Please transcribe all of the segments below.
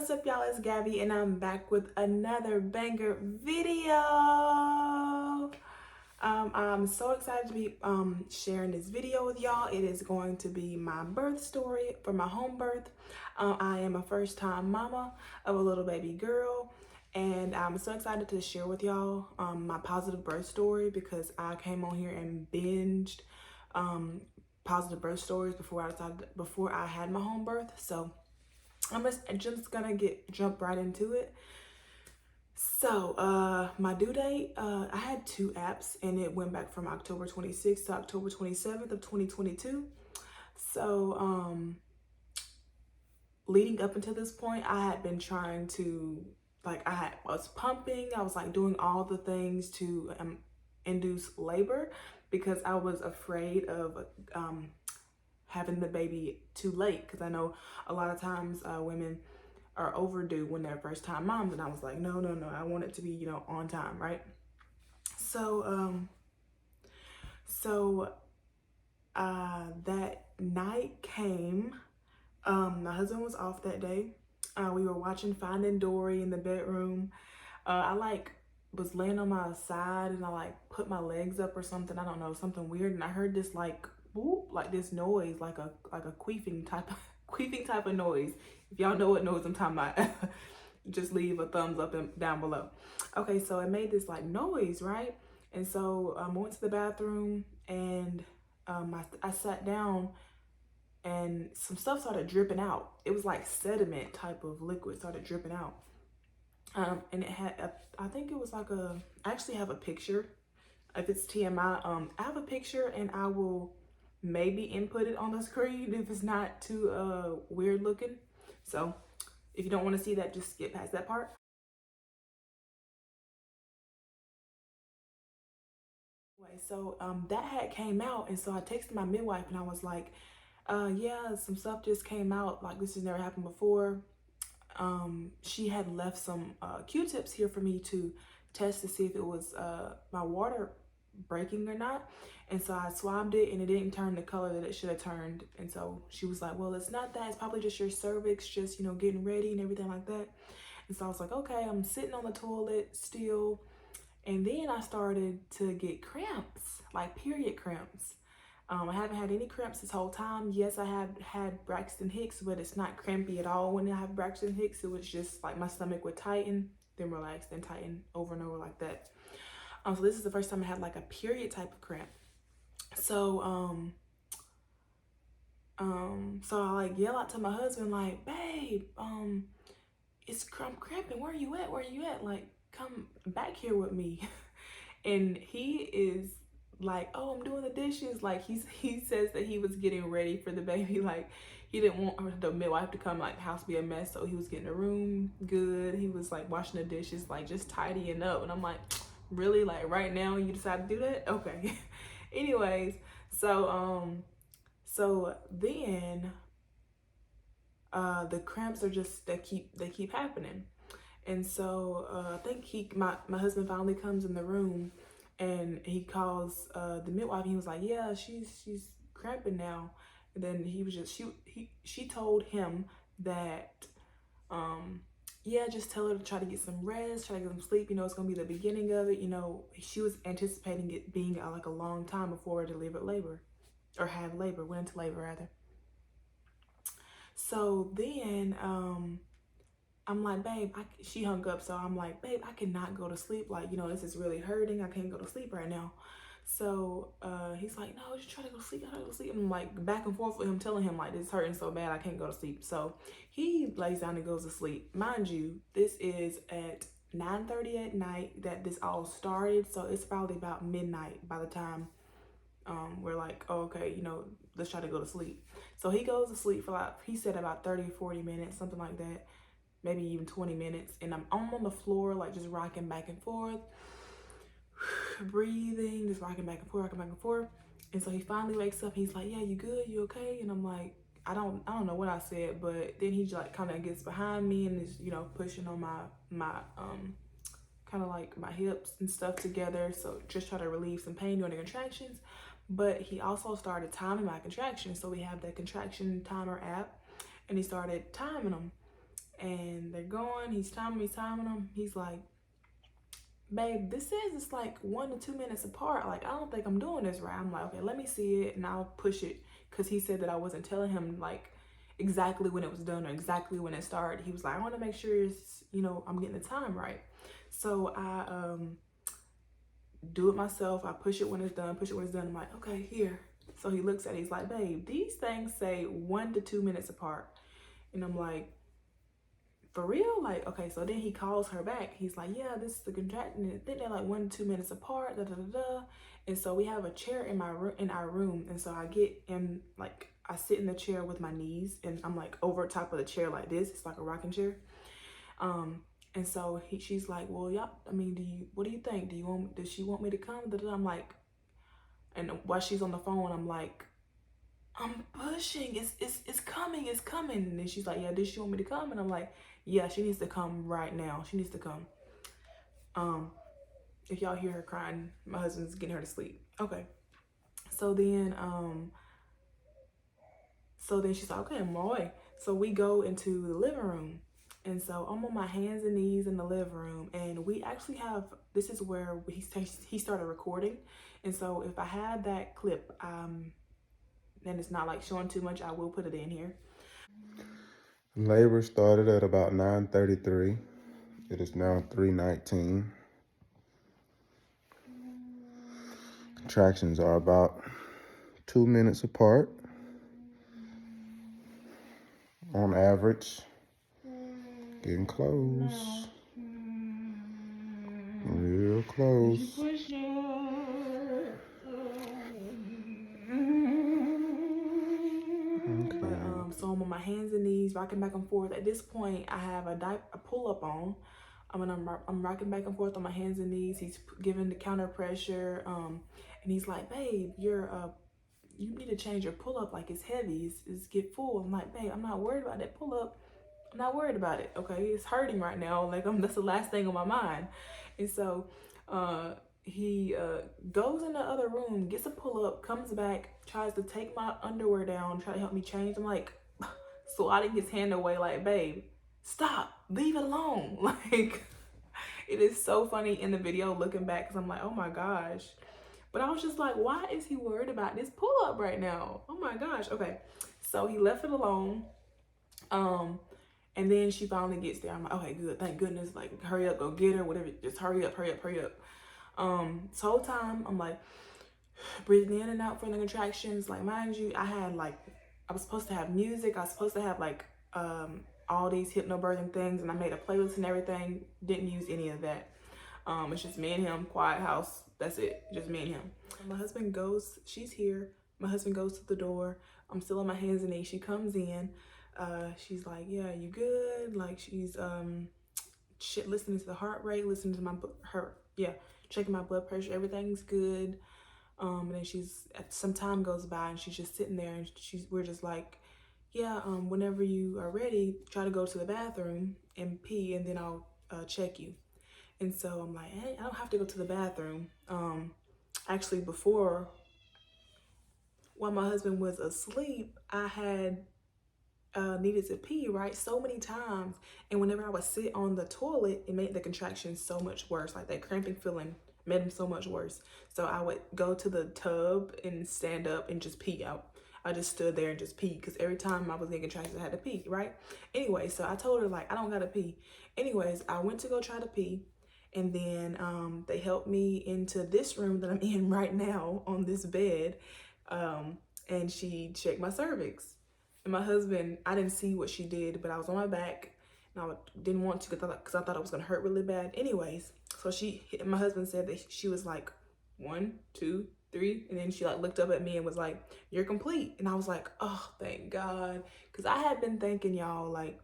What's up, y'all? It's Gabby and I'm back with another banger video. I'm so excited to be sharing this video with y'all. It is going to be my birth story for my home birth. I am a first-time mama of a little baby girl, and I'm so excited to share with y'all my positive birth story because I came on here and binged positive birth stories before I had my home birth. So I'm just gonna jump right into it. So my due date, I had two apps and it went back from October 26th to October 27th of 2022. So leading up until this point, I had been trying to, I was pumping, I was like doing all the things to induce labor because I was afraid of having the baby too late, because I know a lot of times women are overdue when they're first time moms, and I was like, no, I want it to be, you know, on time, right? So that night came. My husband was off that day. We were watching Finding Dory in the bedroom. I was laying on my side and I put my legs up or something, I don't know, something weird, and I heard this whoop, this noise, like a queefing type of noise. If y'all know what noise I'm talking about, just leave a thumbs up and down below. Okay, so it made this noise, right? And so I went to the bathroom and I sat down and some stuff started dripping out. It was like sediment type of liquid started dripping out. And it had, I think it was I actually have a picture. If it's TMI, I have a picture and I will maybe input it on the screen if it's not too weird looking. So if you don't want to see that, just skip past that part. Anyway, so that had came out, and so I texted my midwife and I was like, yeah, some stuff just came out, like this has never happened before. She had left some Q-tips here for me to test to see if it was my water breaking or not. And so I swabbed it and it didn't turn the color that it should have turned. And so she was like, well, it's not that, it's probably just your cervix, just, you know, getting ready and everything like that. And so I was like, okay, I'm sitting on the toilet still. And then I started to get cramps, like period cramps. I haven't had any cramps this whole time. Yes, I have had Braxton Hicks, but it's not crampy at all when I have Braxton Hicks. It was just like my stomach would tighten, then relax, then tighten over and over like that. So this is the first time I had like a period type of cramp. So so I yell out to my husband like, babe, I'm cramping. Where are you at? Where are you at? Like, come back here with me. And he is like, oh, I'm doing the dishes. Like he says that he was getting ready for the baby. Like he didn't want the midwife to come, like the house be a mess. So he was getting the room good. He was like washing the dishes, like just tidying up. And I'm like, really? Like right now you decide to do that? Okay. Anyways, so then the cramps are just, they keep happening. And so I think my husband finally comes in the room and he calls the midwife and he was like, yeah, she's cramping now. And then he was just, she told him that, yeah, just tell her to try to get some rest, try to get some sleep. You know, it's going to be the beginning of it. You know, she was anticipating it being like a long time before her delivered labor, or have labor, went into labor rather. So then, I'm like, babe, she hung up. So I'm like, babe, I cannot go to sleep. Like, you know, this is really hurting. I can't go to sleep right now. So he's like, no, just try to go to sleep. I try to go to sleep. And I'm like back and forth with him, telling him like, this is hurting so bad, I can't go to sleep. So he lays down and goes to sleep. Mind you, this is at 9:30 at night that this all started. So it's probably about midnight by the time we're like, oh, okay, you know, let's try to go to sleep. So he goes to sleep for like, he said about 30, 40 minutes, something like that. Maybe even 20 minutes. And I'm on the floor, like just rocking back and forth, breathing, just rocking back and forth, rocking back and forth. And so he finally wakes up. He's like, yeah, you good? You okay? And I'm like, I don't know what I said, but then he like kind of gets behind me and is, you know, pushing on my kind of like my hips and stuff together. So just try to relieve some pain during the contractions. But he also started timing my contractions. So we have the contraction timer app and he started timing them. And they're going, he's timing them. He's like, babe, this says it's like 1 to 2 minutes apart. Like, I don't think I'm doing this right. I'm like, okay, let me see it and I'll push it. Cause he said that I wasn't telling him like exactly when it was done or exactly when it started. He was like, I want to make sure it's, I'm getting the time right. So I do it myself. I push it when it's done, I'm like, okay, here. So he looks at it, he's like, babe, these things say 1 to 2 minutes apart. And I'm like, for real? Like, okay. So then he calls her back. He's like, yeah, this is the contraction. I think they're like 1 to 2 minutes apart. Da da da da. And so we have a chair in our room. And so I get in, like, I sit in the chair with my knees, and I'm like over top of the chair like this. It's like a rocking chair. And so she's like, well, yeah. I mean, what do you think? Does she want me to come? Da da da. I'm like, and while she's on the phone, I'm like, I'm pushing. It's coming. It's coming. And then she's like, yeah, does she want me to come? And I'm like, yeah, she needs to come right now. She needs to come. If y'all hear her crying, my husband's getting her to sleep. Okay. So then she's like, okay, I'm on my way. So we go into the living room. And so I'm on my hands and knees in the living room. And we actually this is where he started recording. And so if I had that clip, and it's not like showing too much, I will put it in here. Labor started at about 9:33. It is now 3:19. Contractions are about 2 minutes apart on average. Getting close. Real close. So I'm on my hands and knees, rocking back and forth. At this point, I have a pull-up on. I'm rocking back and forth on my hands and knees. He's giving the counter pressure. And he's like, babe, you need to change your pull-up. Like, it's heavy. It's get full. I'm like, babe, I'm not worried about that pull-up. I'm not worried about it. Okay, it's hurting right now. Like, that's the last thing on my mind. And so, he goes in the other room, gets a pull-up, comes back, tries to take my underwear down, try to help me change. I'm like, swatting his hand away, like, babe, stop, leave it alone. Like, it is so funny in the video looking back, because I'm like, oh my gosh. But I was just like, why is he worried about this pull-up right now? Oh my gosh. Okay, so he left it alone. And then she finally gets there. I'm like, okay, good, thank goodness. Like, hurry up, go get her, whatever. Just hurry up. This whole time I'm like breathing in and out for the contractions. Like, mind you, I was supposed to have music. I was supposed to have like all these hypnobirthing things, and I made a playlist and everything. Didn't use any of that. It's just me and him, quiet house. That's it, just me and him. My husband goes, she's here. My husband goes to the door. I'm still on my hands and knees. She comes in. She's like, yeah, you good? Like, she's listening to the heart rate, listening to checking my blood pressure. Everything's good. And then some time goes by, and she's just sitting there, and we're just like, yeah, whenever you are ready, try to go to the bathroom and pee, and then I'll check you. And so I'm like, hey, I don't have to go to the bathroom. Actually, while my husband was asleep, I had needed to pee, right, so many times. And whenever I would sit on the toilet, it made the contractions so much worse. Like, that cramping feeling made them so much worse. So I would go to the tub and stand up and just pee out. I just stood there and just pee, because every time I was getting contractions, I had to pee, right? Anyway, so I told her, like, I don't gotta pee. Anyways, I went to go try to pee, and then they helped me into this room that I'm in right now on this bed, and she checked my cervix. And my husband, I didn't see what she did, but I was on my back, and I didn't want to, because I thought it was gonna hurt really bad. Anyways, so my husband said that she was like 1, 2, 3, and then she like looked up at me and was like, you're complete. And I was like, oh, thank God. Because I had been thinking, y'all, like,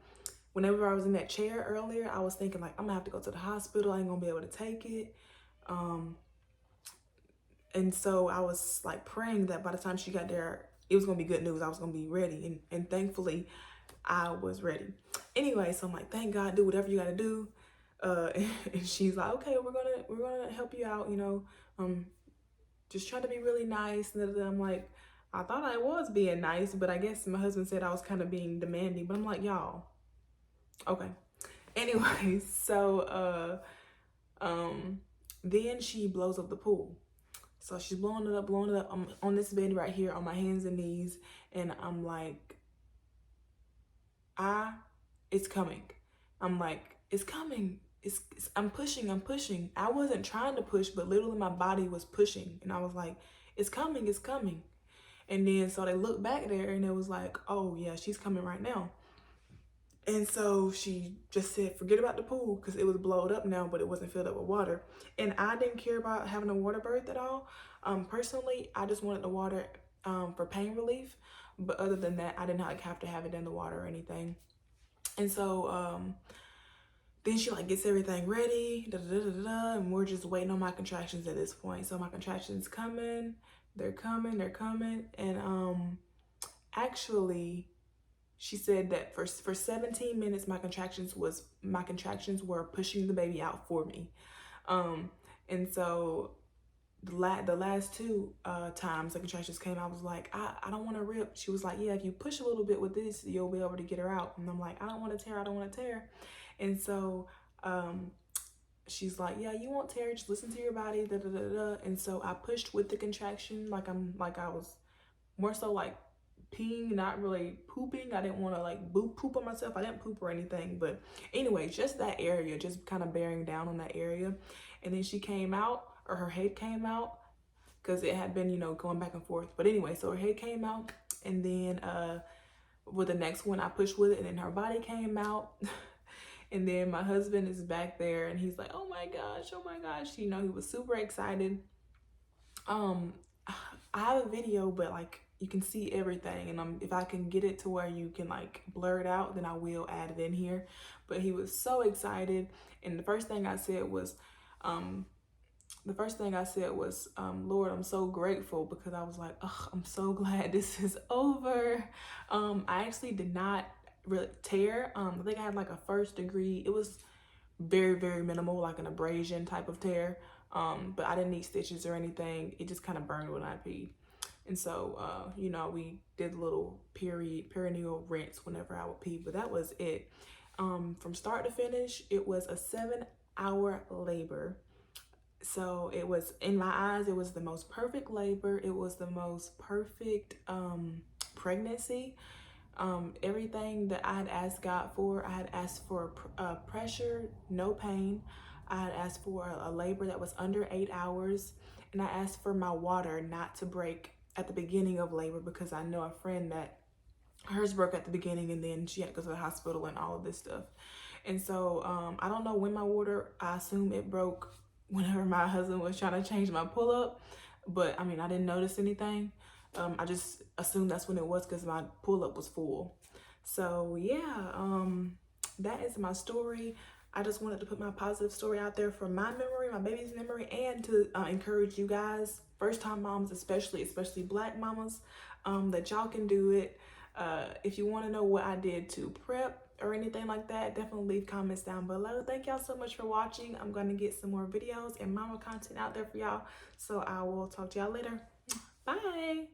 whenever I was in that chair earlier, I was thinking, like, I'm gonna have to go to the hospital. I ain't gonna be able to take it. And so I was like praying that by the time she got there, it was gonna be good news. I was gonna be ready, and thankfully I was ready. Anyway, so I'm like, thank God, do whatever you gotta do. And she's like, okay, we're gonna help you out, just try to be really nice. And I'm like, I thought I was being nice, but I guess my husband said I was kind of being demanding. But I'm like, y'all, Okay. Anyway, so then she blows up the pool. So she's blowing it up, blowing it up. I'm on this bed right here on my hands and knees, and I'm like, it's coming. I'm like, it's coming. I'm pushing, I'm pushing. I wasn't trying to push, but literally my body was pushing. And I was like, it's coming, it's coming. And then so they looked back there and it was like, oh yeah, she's coming right now. And so she just said, forget about the pool because it was blowed up now, but it wasn't filled up with water. And I didn't care about having a water birth at all. Personally, I just wanted the water for pain relief. But other than that, I did not have to have it in the water or anything. And so then she like gets everything ready, and we're just waiting on my contractions at this point. So my contractions coming, they're coming, they're coming. And actually she said that for 17 minutes my contractions were pushing the baby out for me. And so the last two times the contractions came, I was like, I don't want to rip. She was like, yeah, if you push a little bit with this, you'll be able to get her out. And I'm like, I don't want to tear, I don't want to tear. And so she's like, yeah, you won't tear, just listen to your body, da da da da. And so I pushed with the contraction, like I was more so like peeing, not really pooping. I didn't want to like poop on myself. I didn't poop or anything, but anyway, just that area, just kind of bearing down on that area. And then she came out, or her head came out, because it had been, you know, going back and forth. But anyway, so her head came out, and then with the next one I pushed with it, and then her body came out. And then my husband is back there and he's like, oh my gosh, you know, he was super excited. I have a video, but like you can see everything, and if I can get it to where you can like blur it out, then I will add it in here. But he was so excited, and the first thing I said was, Lord, I'm so grateful, because I was like, oh, I'm so glad this is over. I actually did not really tear. I think I had like a 1st degree. It was very, very minimal, like an abrasion type of tear. But I didn't need stitches or anything. It just kind of burned when I peed. And so, you know, we did a little perineal rinse whenever I would pee, but that was it. From start to finish, it was a 7-hour labor. So it was, in my eyes, it was the most perfect labor. It was the most perfect pregnancy. Everything that I had asked God for. I had asked for pressure, no pain. I had asked for a labor that was under 8 hours. And I asked for my water not to break at the beginning of labor, because I know a friend that hers broke at the beginning and then she had to go to the hospital and all of this stuff. And so I don't know when my water, I assume it broke whenever my husband was trying to change my pull-up. But I mean, I didn't notice anything. I just assumed that's when it was, because my pull-up was full. So yeah, that is my story. I just wanted to put my positive story out there for my memory, my baby's memory, and to encourage you guys, first-time moms especially Black mamas, that y'all can do it. If you want to know what I did to prep or anything like that, definitely leave comments down below. Thank y'all so much for watching. I'm going to get some more videos and mama content out there for y'all. So I will talk to y'all later. Bye.